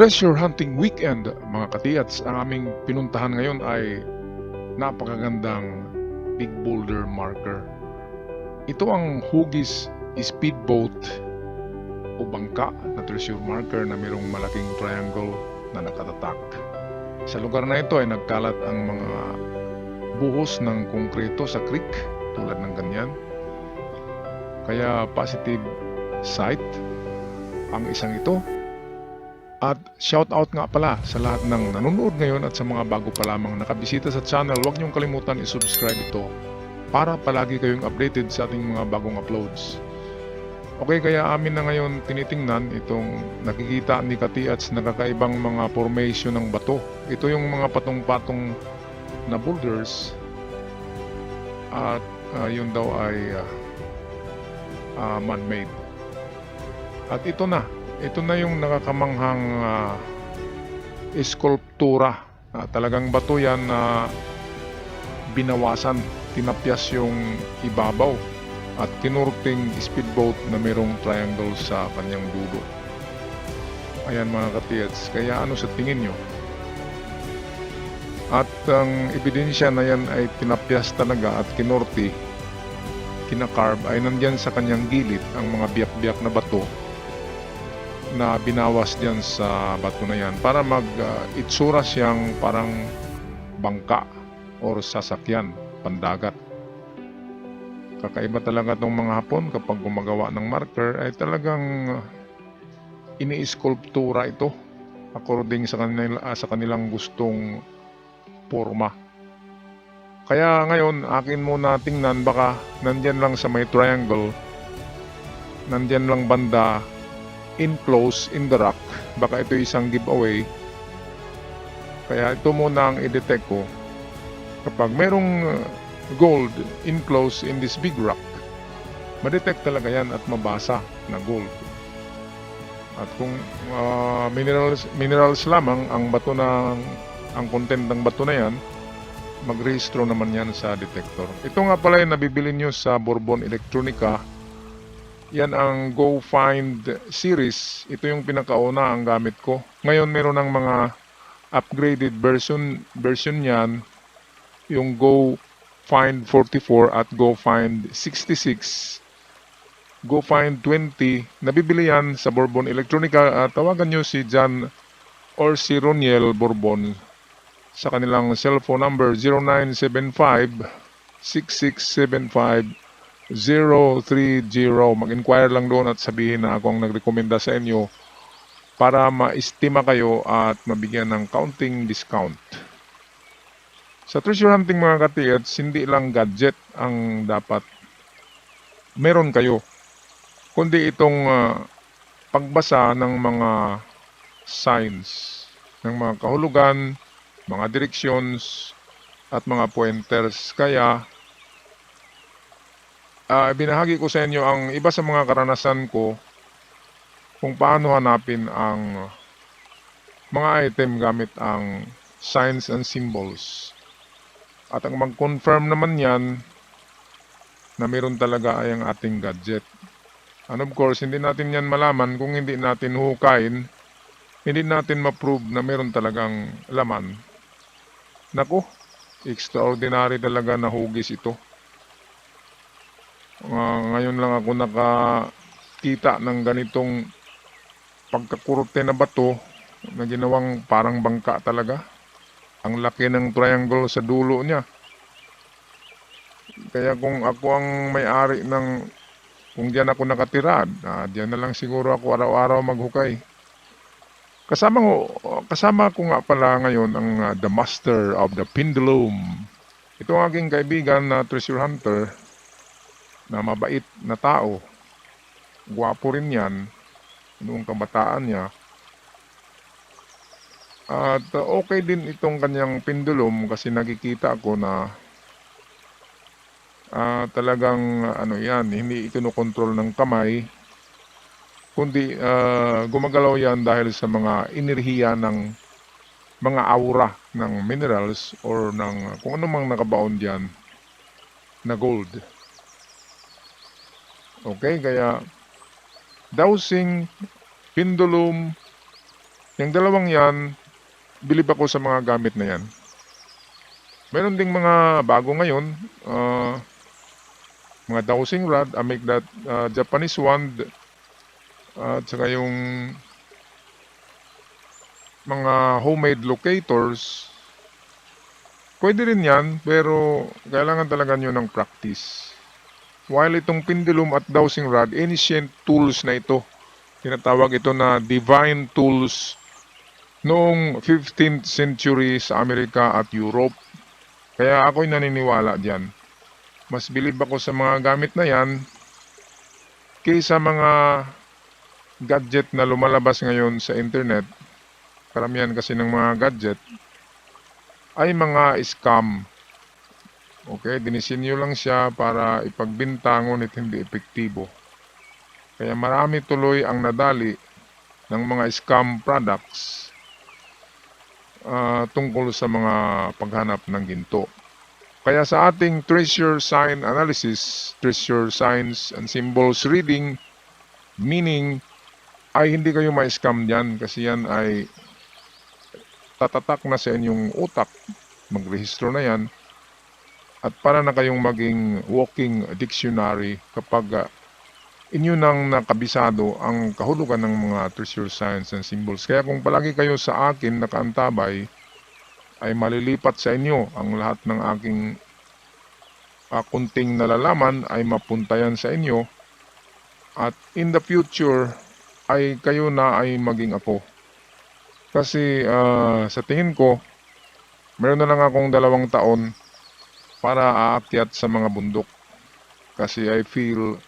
Treasure hunting weekend mga katiats, ang aming pinuntahan ngayon ay napakagandang big boulder marker. Ito ang Hugis speedboat o bangka na treasure marker na mayroong malaking triangle na nakatatak. Sa lugar na ito ay nagkalat ang mga buhos ng konkreto sa creek tulad ng ganyan. Kaya positive site ang isang ito. At shout out nga pala sa lahat ng nanonood ngayon at sa mga bago pa lamang nakabisita sa channel, huwag niyong kalimutan i-subscribe ito para palagi kayong updated sa ating mga bagong uploads. Okay, kaya amin na ngayon tinitingnan itong nakikita ni Katiats na kakaibang mga formation ng bato. Ito yung mga patong-patong na boulders at yun daw ay man-made. At ito na yung nakakamanghang eskulptura. Talagang bato yan na binawasan, tinapyas yung ibabaw at kinurting speedboat na mayroong triangle sa kanyang dulo. Ayan mga katiats, kaya ano sa tingin nyo? At ang ebidensya na yan ay tinapyas talaga at kinurti, kinakarb ay nandyan sa kanyang gilid ang mga biyak-biyak na bato na binawas diyan sa bato na yan para itsura siyang parang bangka or sasakyan pandagat. Kakaiba talaga itong mga Hapon kapag gumagawa ng marker ay talagang ini-sculptura ito according sa kanilang gustong forma. Kaya ngayon akin muna tingnan, baka nandyan lang sa may triangle, nandyan lang banda enclosed in the rock, baka ito isang giveaway. Kaya ito muna ang i-detect ko. Kapag merong gold enclosed in this big rock, ma-detect talaga yan at mabasa na gold. At kung minerals lamang ang bato ang content ng bato na yan, mag-rehistro naman yan sa detector. Ito nga pala yung nabibili nyo sa Bourbon Electronica. Yan ang Go Find series. Ito yung pinakauna ang gamit ko. Ngayon meron ng mga upgraded version yan. Yung Go Find 44 at Go Find 66. Go Find 20. Nabibili yan sa Bourbon Electronica. Tawagan nyo si John or si Roniel Bourbon sa kanilang cellphone number 0975 6675 030. Mag-inquire lang doon at sabihin na ako ang nagrekomenda sa inyo para ma-estima kayo at mabigyan ng counting discount. Sa treasure hunting mga katiats, hindi lang gadget ang dapat meron kayo, kundi itong pagbasa ng mga signs, ng mga kahulugan, mga directions at mga pointers. Kaya binahagi ko sa inyo ang iba sa mga karanasan ko kung paano hanapin ang mga item gamit ang signs and symbols. At ang mag-confirm naman yan na meron talaga ay ang ating gadget. And of course, hindi natin yan malaman kung hindi natin hukayin, hindi natin ma-prove na meron talagang laman. Naku, extraordinary talaga na hugis ito. Ngayon lang ako nakakita ng ganitong pagkakurte na bato na ginawang parang bangka talaga. Ang laki ng triangle sa dulo niya. Kaya kung ako ang may-ari kung diyan ako nakatira, diyan na lang siguro ako araw-araw maghukay. Kasama ko nga pala ngayon ang the master of the pendulum. Ito ang aking kaibigan na treasure hunter na mabait na tao. Gwapo rin yan noong kabataan niya. At okay din itong kanyang pendulum kasi nakikita ko na talagang yan, hindi ikonokontrol ng kamay, kundi gumagalaw yan dahil sa mga enerhiya ng mga aura ng minerals or ng kung ano mang nakabaon dyan na gold. Okay, kaya dowsing, pendulum, Yung dalawang yan, bilib ako sa mga gamit na yan. Meron ding mga bago ngayon, mga dowsing rod, I make that Japanese wand, at saka yung mga homemade locators. Pwede rin yan, pero kailangan talaga nyo ng practice. While itong pendulum at dowsing rod, ancient tools na ito. Tinatawag ito na divine tools noong 15th century sa Amerika at Europe. Kaya ako'y naniniwala dyan. Mas bilib ako sa mga gamit na yan kaysa mga gadget na lumalabas ngayon sa internet. Karamihan kasi ng mga gadget ay mga scam. Okay, dinisenyo lang siya para ipagbinta ngunit hindi epektibo. Kaya marami tuloy ang nadali ng mga scam products tungkol sa mga paghanap ng ginto. Kaya sa ating treasure sign analysis, treasure signs and symbols reading, meaning ay hindi kayo ma-scam dyan kasi yan ay tatatak na sa inyong utak, magrehistro na yan, at para na kayong maging walking dictionary kapag inyo nang nakabisado ang kahulugan ng mga treasure signs and symbols. Kaya kung palagi kayo sa akin nakaantabay, ay malilipat sa inyo ang lahat ng aking kunting nalalaman ay mapuntayan sa inyo, at in the future ay kayo na ay maging ako. Kasi sa tingin ko, meron na lang akong 2 taon para aakyat sa mga bundok. Kasi I feel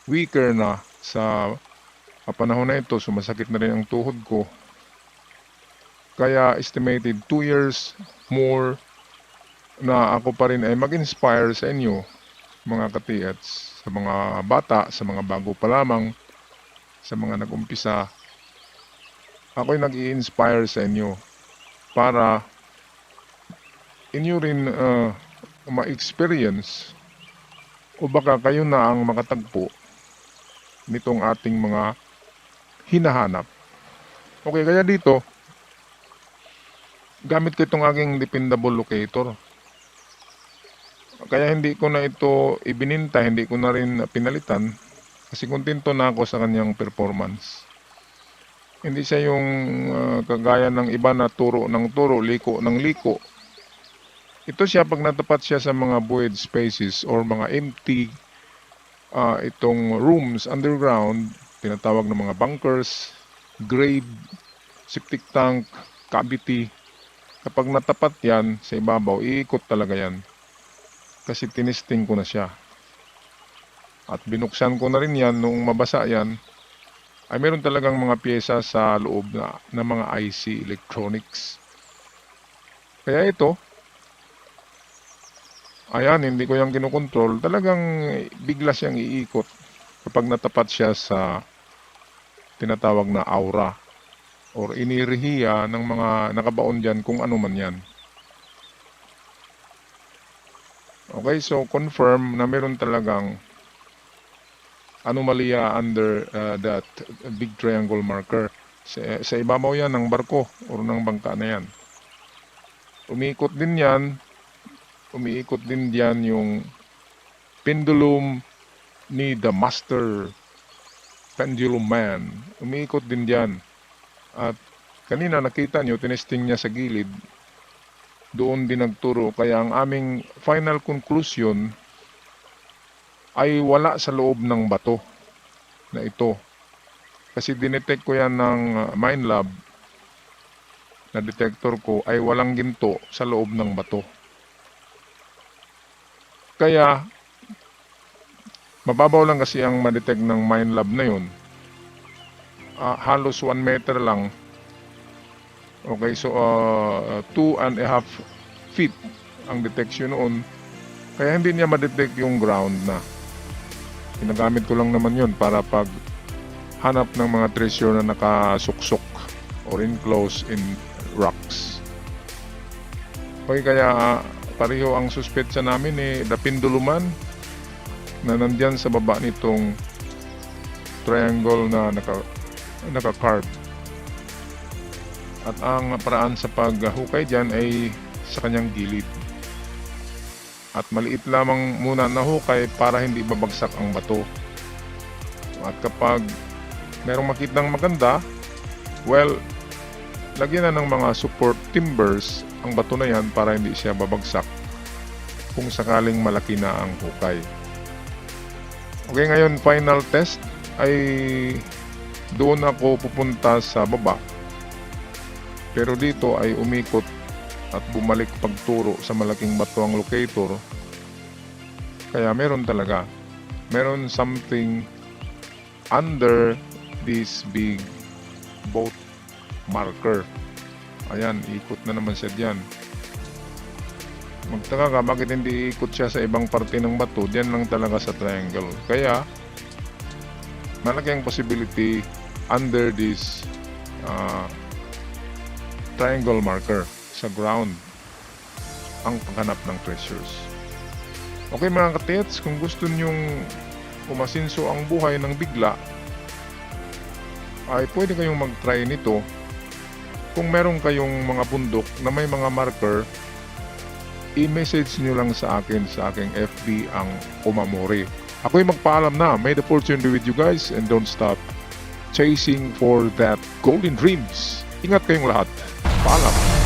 weaker na sa panahon na ito. Sumasakit na rin ang tuhod ko. Kaya estimated 2 years more na ako pa rin ay mag-inspire sa inyo, mga katiats, sa mga bata, sa mga bago pa lamang, sa mga nag-umpisa. Ako'y nag-i-inspire sa inyo para inyo rin ma-experience o baka kayo na ang makatagpo nitong ating mga hinahanap. Okay, kaya dito, gamit ko itong aking dependable locator. Kaya hindi ko na ito ibininta, hindi ko na rin pinalitan kasi kontento na ako sa kanyang performance. Hindi siya yung kagaya ng iba na turo ng turo, liko ng liko. Ito siya pag natapat siya sa mga void spaces or mga empty itong rooms underground, tinatawag ng mga bunkers, grave, septic tank, cavity. Kapag natapat yan sa ibabaw, iikot talaga yan. Kasi tinisting ko na siya. At binuksan ko na rin yan noong mabasa yan. Ay meron talagang mga pyesa sa loob na mga IC electronics. Kaya ito, ayan, hindi ko yung kinukontrol. Talagang bigla siyang iikot kapag natapat siya sa tinatawag na aura or inirihiya ng mga nakabaon dyan kung ano man yan. Okay, so confirm na meron talagang anomalya under that big triangle marker. Sa ibabaw yan ng barko o ng bangka na yan. Umiikot din yan. Umiikot din diyan yung pendulum ni The Master Pendulum Man. Umiikot din diyan. At kanina nakita nyo, tinesting niya sa gilid. Doon din nagturo. Kaya ang aming final conclusion ay wala sa loob ng bato na ito. Kasi dinetect ko yan ng Minelab na detector ko ay walang ginto sa loob ng bato. Kaya mababaw lang kasi ang ma-detect ng Minelab na yun. Halos 1 meter lang. Okay, so 2.5 feet ang detection noon. Kaya hindi niya ma-detect yung ground na. Ginagamit ko lang naman yun para pag hanap ng mga treasure na nakasuksok or enclosed in rocks. Okay, kaya pareho ang suspetsa namin the penduluman na nandyan sa baba nitong triangle na naka-carve. At ang paraan sa paghukay dyan ay sa kanyang gilid. At maliit lamang muna na hukay para hindi babagsak ang bato. At kapag merong makitang maganda, well, lagyan na ng mga support timbers ang bato na yan para hindi siya babagsak kung sakaling malaki na ang hukay. Okay, ngayon final test ay doon ako pupunta sa baba. Pero dito ay umikot at bumalik pagturo sa malaking bato ang locator. Kaya meron talaga. Meron something under this big boat marker. Ayan, ikot na naman siya dyan. Magtaka ka bakit hindi ikot siya sa ibang parte ng bato. Diyan lang talaga sa triangle. Kaya malaki ang possibility under this triangle marker sa ground ang paghanap ng treasures. Okay mga katits, kung gusto nyong umasinso ang buhay ng bigla, ay pwede kayong mag-try nito. Kung meron kayong mga bundok na may mga marker, i-message nyo lang sa akin sa aking FB ang Umamori. Ako'y magpaalam na. May the fortune be with you guys and don't stop chasing for that golden dreams. Ingat kayong lahat. Paalam.